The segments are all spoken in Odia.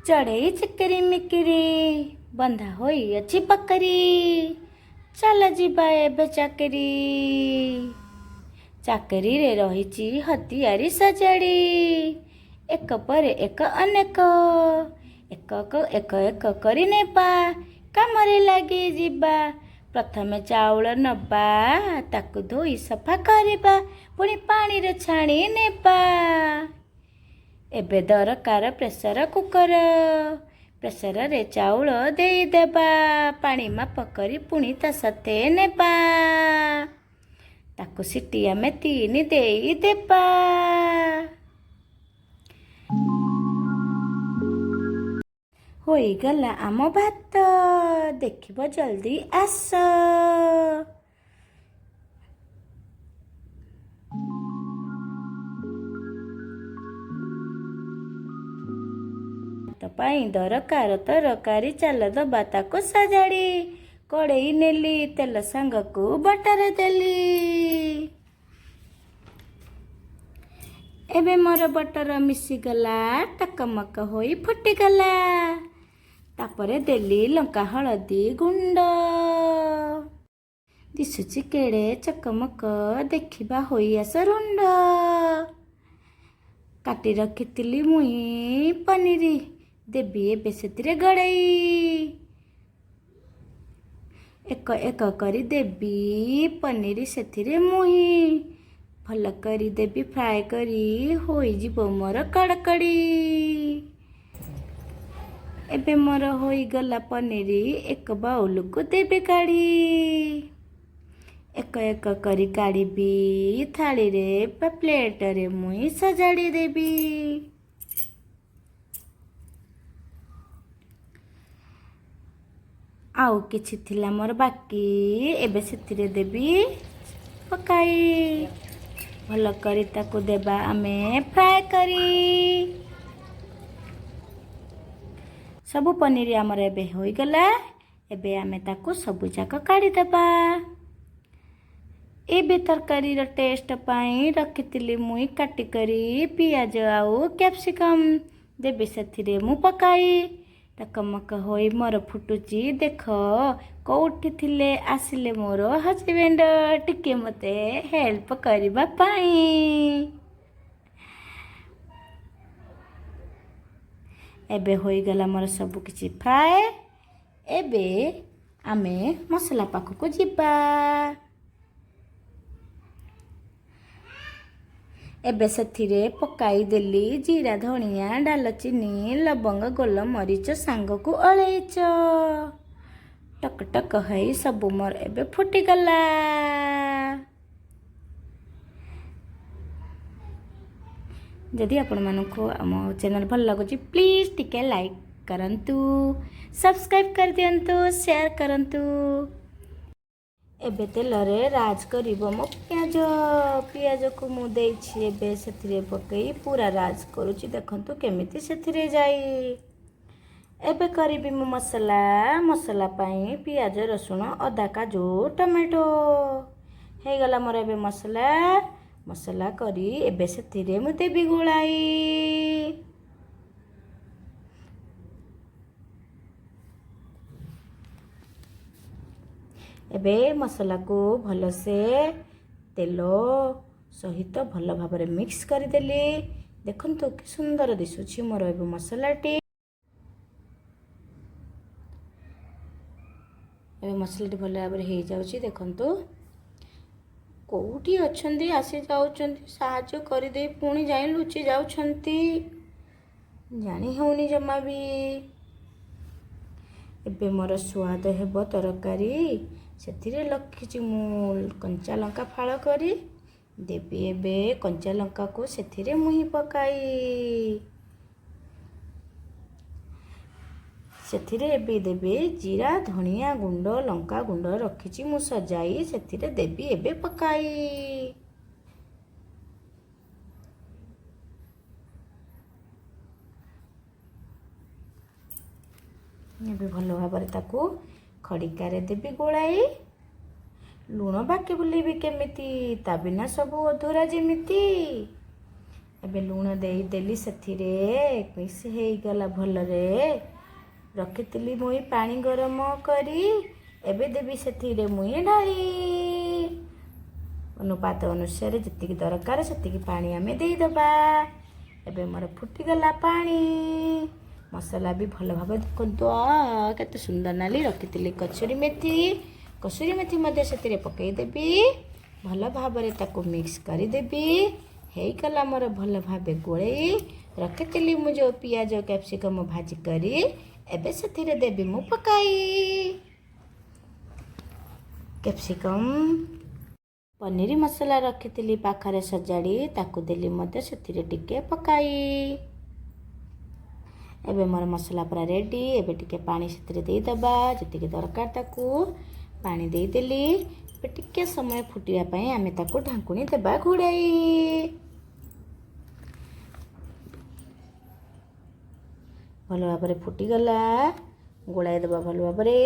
चढ़ई चिकरी मिकिरी बंधा होई अछि पकरी चल जिबा एबे चाकरी चाकरी रे रहिछि हतियारी सजाड़ी एक पर एक अनेक एक एक करी नेबा कामरे लागी जिबा प्रथमे चाउल नबा ताकु धोई सफा करिबा पुणी पानी रे छाणी नेबा एबे दरकार प्रेसर कुकर प्रेसर रे चाउल देई देबा पानी माप करी पुणी ता सते नेबा ताकु सिटी आमे 3 देई देबा होई गला आम भात देखिब जल्दी आस ପାଇଁ ଦରକାର ତରକାରୀ ଚାଲ ଦବା ତାକୁ ସଜାଡ଼ି କଡ଼େଇ ନେଲି ତେଲ ସାଙ୍ଗକୁ ବଟର ଦେଲି ଏବେ ମୋର ବଟର ମିଶିଗଲା ଟକମକ ହୋଇ ଫୁଟିଗଲା ତାପରେ ଦେଲି ଲଙ୍କା ହଳଦୀ ଗୁଣ୍ଡ ଦିଶୁଛି କେଡ଼େ ଚକମକ ଦେଖିବା ହୋଇ ଆସ ରୁଣ୍ଡ କାଟି ରଖିଥିଲି ମୁଇଁ ପନିର ଦେବି ଏବେ ସେଥିରେ ଗଡ଼େଇ ଏକ ଏକ କରି ଦେବି ପନିର ସେଥିରେ ମୁହିଁ ଭଲ କରି ଦେବି ଫ୍ରାଏ କରି ହୋଇଯିବ ମୋର କଡ଼କଡ଼ି ଏବେ ମୋର ହୋଇଗଲା ପନିର ଏକ ବାଉଲକୁ ଦେବି କାଢ଼ି ଏକ ଏକ କରି କାଢ଼ିବି ଥାଳିରେ ବା ପ୍ଲେଟରେ ମୁଇଁ ସଜାଡ଼ି ଦେବି ଆଉ କିଛି ଥିଲା ମୋର ବାକି ଏବେ ସେଥିରେ ଦେବି ପକାଇ ଭଲ କରି ତାକୁ ଦେବା ଆମେ ଫ୍ରାଏ କରି ସବୁ ପନିର ଆମର ଏବେ ହୋଇଗଲା ଏବେ ଆମେ ତାକୁ ସବୁ ଯାକ କାଢ଼ିଦେବା ଏବେ ତରକାରୀର ଟେଷ୍ଟ ପାଇଁ ରଖିଥିଲି ମୁଇଁ କାଟିକରି ପିଆଜ ଆଉ କ୍ୟାପ୍ସିକମ୍ ଦେବି ସେଥିରେ ମୁଁ ପକାଇ ଟକମକ ହୋଇ ମୋର ଫୁଟୁଛି ଦେଖ କୋଉଠି ଥିଲେ ଆସିଲେ ମୋର ହଜବେଣ୍ଡ ଟିକେ ମୋତେ ହେଲ୍ପ କରିବା ପାଇଁ ଏବେ ହୋଇଗଲା ମୋର ସବୁ କିଛି ଫ୍ରାଏ ଏବେ ଆମେ ମସଲା ପାଖକୁ ଯିବା ଏବେ ସେଥିରେ ପକାଇ ଦେଲି ଜିରା ଧଣିଆ ଡାଲଚିନି ଲବଙ୍ଗ ଗୋଲମରିଚ ସାଙ୍ଗକୁ ଅଳେଇଚ ଟକ ଟକ ହେଇ ସବୁ ମୋର ଏବେ ଫୁଟିଗଲା ଯଦି ଆପଣମାନଙ୍କୁ ଆମ ଚ୍ୟାନେଲ ଭଲ ଲାଗୁଛି ପ୍ଲିଜ୍ ଟିକେ ଲାଇକ୍ କରନ୍ତୁ ସବସ୍କ୍ରାଇବ୍ କରିଦିଅନ୍ତୁ ସେୟାର କରନ୍ତୁ ଏବେ ତେଲରେ ରାଜ କରିବ ମୋ ପିଆଜକୁ ମୁଁ ଦେଇଛି ଏବେ ସେଥିରେ ପକେଇ ପୁରା ରାଜ କରୁଛି ଦେଖନ୍ତୁ କେମିତି ସେଥିରେ ଯାଇ ଏବେ କରିବି ମୁଁ ମସଲା ପାଇଁ ପିଆଜ ରସୁଣ ଅଦା କାଜୁ ଟମାଟୋ ହେଇଗଲା ମୋର ଏବେ ମସଲା କରି ଏବେ ସେଥିରେ ମୁଁ ଦେବି ଗୋଳାଇ ଏବେ ମସଲାକୁ ଭଲସେ ତେଲ ସହିତ ଭଲ ଭାବରେ ମିକ୍ସ କରିଦେଲି ଦେଖନ୍ତୁ କି ସୁନ୍ଦର ଦିଶୁଛି ମୋର ଏବେ ମସଲାଟି ଭଲ ଭାବରେ ହେଇଯାଉଛି ଦେଖନ୍ତୁ କୋଉଠି ଅଛନ୍ତି ଆସି ଯାଉଛନ୍ତି ସାହାଯ୍ୟ କରିଦେଇ ପୁଣି ଯାଇ ଲୁଚି ଯାଉଛନ୍ତି ଜାଣି ହେଉନି ଜମା ବି ଏବେ ମୋର ସ୍ୱାଦ ହେବ ତରକାରୀ ସେଥିରେ ରଖିଛି ମୁଁ କଞ୍ଚା ଲଙ୍କା ଫାଳ କରି ଦେବି ଏବେ କଞ୍ଚା ଲଙ୍କାକୁ ସେଥିରେ ମୁହିଁ ପକାଇ ସେଥିରେ ଏବେ ଦେବି ଜିରା ଧନିଆ ଗୁଣ୍ଡ ଲଙ୍କା ଗୁଣ୍ଡ ରଖିଛି ମୁଁ ସଜାଇ ସେଥିରେ ଦେବି ଏବେ ପକାଇ ଏବେ ଭଲ ଭାବରେ ତାକୁ ଖଡ଼ିକାରେ ଦେବି ଗୋଳାଇ ଲୁଣ ବାକି ବୁଲେଇବି କେମିତି ତା ବିନା ସବୁ ଅଧୁରା ଯେମିତି ଏବେ ଲୁଣ ଦେଇଦେଲି ସେଥିରେ ମିକ୍ସ ହେଇଗଲା ଭଲରେ। ରଖିଥିଲି ମୁଇଁ ପାଣି ଗରମ କରି, ଏବେ ଦେବି ସେଥିରେ ମୁଇଁ ଢାଳି। ଅନୁପାତ ଅନୁସାରେ ଯେତିକି ଦରକାର ସେତିକି ପାଣି ଆମେ ଦେଇଦେବା। ଏବେ ମୋର ଫୁଟିଗଲା ପାଣି। ମସଲା ବି ଭଲ ଭାବରେ ଦେଖନ୍ତୁ କେତେ ସୁନ୍ଦର ନାଲି। ରଖିଥିଲି କସୁରୀ ମେଥି ମଧ୍ୟ ସେଥିରେ ପକାଇଦେବି। ଭଲ ଭାବରେ ତାକୁ ମିକ୍ସ କରିଦେବି। ହେଇଗଲା ମୋର ଭଲ ଭାବେ ଗୋଳେଇ ରଖିଥିଲି ମୁଁ ଯେଉଁ ପିଆଜ କ୍ୟାପ୍ସିକମ୍ ଭାଜି କରି, ଏବେ ସେଥିରେ ଦେବି ମୁଁ ପକାଇ କ୍ୟାପ୍ସିକମ୍। ପନିର ମସଲା ରଖିଥିଲି ପାଖରେ ସଜାଡ଼ି, ତାକୁ ଦେଲି ମଧ୍ୟ ସେଥିରେ ଟିକେ ପକାଇ। ଏବେ ମୋର ମସଲା ପୁରା ରେଡ଼ି। ଏବେ ଟିକେ ପାଣି ସେଥିରେ ଦେଇଦେବା, ଯେତିକି ଦରକାର ତାକୁ ପାଣି ଦେଇଦେଲି। ଏବେ ଟିକେ ସମୟ ଫୁଟିବା ପାଇଁ ଆମେ ତାକୁ ଢାଙ୍କୁଣି ଦେବା ଘୋଡ଼ାଇ। ଭଲ ଭାବରେ ଫୁଟିଗଲା। ଗୋଳାଇ ଦେବା ଭଲ ଭାବରେ।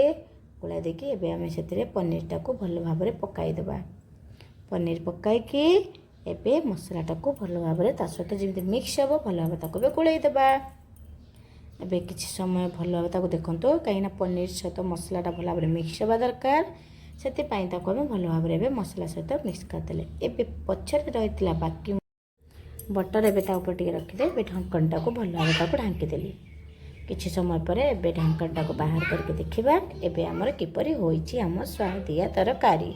ଗୋଳାଇ ଦେଇକି ଏବେ ଆମେ ସେଥିରେ ପନିରଟାକୁ ଭଲ ଭାବରେ ପକାଇଦେବା। ପନିର ପକାଇକି ଏବେ ମସଲାଟାକୁ ଭଲ ଭାବରେ ତା ସହିତ ଯେମିତି ମିକ୍ସ ହେବ ଭଲ ଭାବରେ ତାକୁ ଏବେ ଗୋଳାଇ ଦେବା। ଏବେ କିଛି ସମୟ ଭଲ ଭାବରେ ତାକୁ ଦେଖନ୍ତୁ, କାହିଁକିନା ପନିର ସହିତ ମସଲାଟା ଭଲ ଭାବରେ ମିକ୍ସ ହେବା ଦରକାର। ସେଥିପାଇଁ ତାକୁ ଆମେ ଭଲ ଭାବରେ ଏବେ ମସଲା ସହିତ ମିକ୍ସ କରିଦେଲେ। ଏବେ ପଛରେ ରହିଥିଲା ବାକି ବଟର ଏବେ ତା ଉପରେ ଟିକେ ରଖିଦେଲି। ଏବେ ଢଙ୍କଣଟାକୁ ଭଲ ଭାବରେ ତାକୁ ଢାଙ୍କିଦେଲି। କିଛି ସମୟ ପରେ ଏବେ ଢାଙ୍କଣଟାକୁ ବାହାର କରିକି ଦେଖିବା ଏବେ ଆମର କିପରି ହୋଇଛି ଆମ ସୁଆଦିଆ ତରକାରୀ।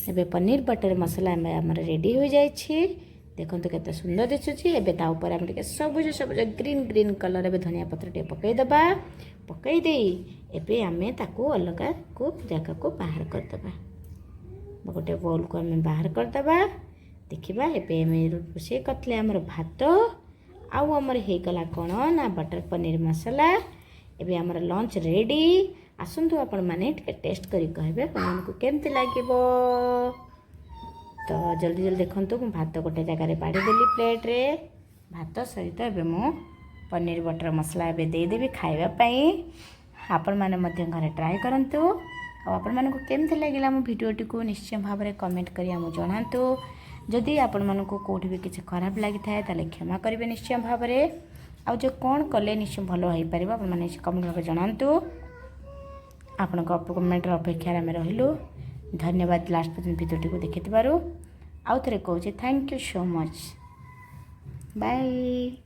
ଏବେ ପନିର ବଟର ମସଲା ଆମର ରେଡ଼ି ହୋଇଯାଇଛି। ଦେଖନ୍ତୁ କେତେ ସୁନ୍ଦର ଦିଶୁଛି। ଏବେ ତା ଉପରେ ଆମେ ଟିକେ ସବୁଜ ଗ୍ରୀନ୍ କଲର୍ ଏବେ ଧନିଆ ପତ୍ର ଟିକେ ପକାଇଦେବା। ପକାଇ ଦେଇ ଏବେ ଆମେ ତାକୁ ଅଲଗା ଜାଗାକୁ ବାହାର କରିଦେବା। ଗୋଟେ ବୋଲକୁ ଆମେ ବାହାର କରିଦେବା। ଦେଖିବା ଏବେ ଆମେ ରୋଷେଇ କରିଥିଲେ ଆମର ଭାତ, ଆଉ ଆମର ହେଇଗଲା କ'ଣ ନା ବଟର ପନିର ମସଲା। ଏବେ ଆମର ଲଞ୍ଚ ରେଡ଼ି। ଆସନ୍ତୁ ଆପଣମାନେ ଟିକେ ଟେଷ୍ଟ କରି କହିବେ ଆପଣମାନଙ୍କୁ କେମିତି ଲାଗିବ। ତ ଜଲ୍ଦି ଦେଖନ୍ତୁ, ମୁଁ ଭାତ ଗୋଟେ ଜାଗାରେ ବାଢ଼ିଦେଲି ପ୍ଲେଟ୍ରେ। ଭାତ ସହିତ ଏବେ ମୁଁ ପନିର ବଟର ମସଲା ଏବେ ଦେଇଦେବି ଖାଇବା ପାଇଁ। ଆପଣମାନେ ମଧ୍ୟ ଘରେ ଟ୍ରାଏ କରନ୍ତୁ। ଆଉ ଆପଣମାନଙ୍କୁ କେମିତି ଲାଗିଲା ମୋ ଭିଡ଼ିଓଟିକୁ ନିଶ୍ଚୟ ଭାବରେ କମେଣ୍ଟ କରି ଆମକୁ ଜଣାନ୍ତୁ। ଯଦି ଆପଣମାନଙ୍କୁ କେଉଁଠି ବି କିଛି ଖରାପ ଲାଗିଥାଏ ତାହେଲେ କ୍ଷମା କରିବେ ନିଶ୍ଚୟ ଭାବରେ। ଆଉ ଯେଉଁ କ'ଣ କଲେ ନିଶ୍ଚୟ ଭଲ ହୋଇପାରିବ ଆପଣମାନେ କମେଣ୍ଟ ଭାବରେ ଜଣାନ୍ତୁ। ଆପଣଙ୍କ କମେଣ୍ଟର ଅପେକ୍ଷାରେ ଆମେ ରହିଲୁ। ଧନ୍ୟବାଦ ଲାଷ୍ଟ ପର୍ଯ୍ୟନ୍ତ ଭିଡ଼ିଓଟିକୁ ଦେଖିଥିବାରୁ। ଆଉ ଥରେ କହୁଛି thank you so much. Bye.